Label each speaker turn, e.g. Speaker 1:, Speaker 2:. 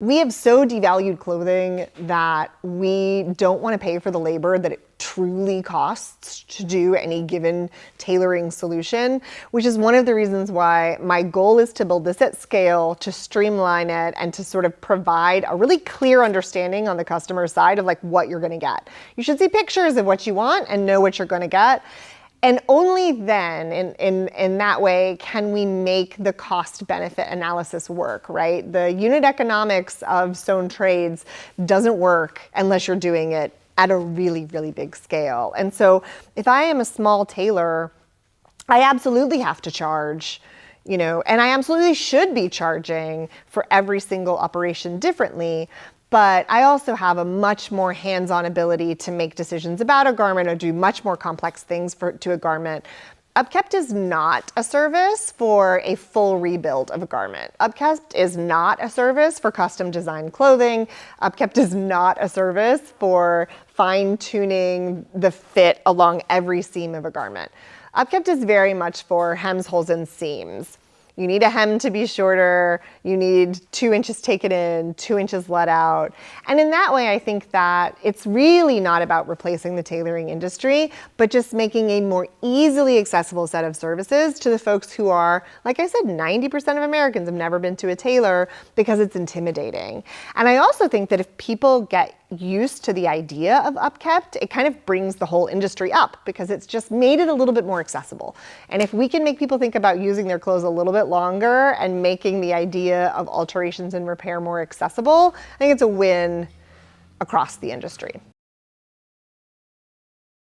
Speaker 1: We have so devalued clothing that we don't want to pay for the labor that it truly costs to do any given tailoring solution, which is one of the reasons why my goal is to build this at scale, to streamline it, and to sort of provide a really clear understanding on the customer side of like what you're going to get. You should see pictures of what you want and know what you're going to get. And only then, in that way, can we make the cost-benefit analysis work, right? The unit economics of sewn trades doesn't work unless you're doing it at a really, really big scale. And so if I am a small tailor, I absolutely have to charge, and I absolutely should be charging for every single operation differently. But I also have a much more hands-on ability to make decisions about a garment or do much more complex things to a garment. Upkept is not a service for a full rebuild of a garment. Upkept is not a service for custom designed clothing. Upkept is not a service for fine-tuning the fit along every seam of a garment. Upkept is very much for hems, holes, and seams. You need a hem to be shorter, you need 2 inches taken in, 2 inches let out. And in that way, I think that it's really not about replacing the tailoring industry, but just making a more easily accessible set of services to the folks who are, like I said, 90% of Americans have never been to a tailor because it's intimidating. And I also think that if people get used to the idea of Upkept, it kind of brings the whole industry up because it's just made it a little bit more accessible. And if we can make people think about using their clothes a little bit longer and making the idea of alterations and repair more accessible, I think it's a win across the industry.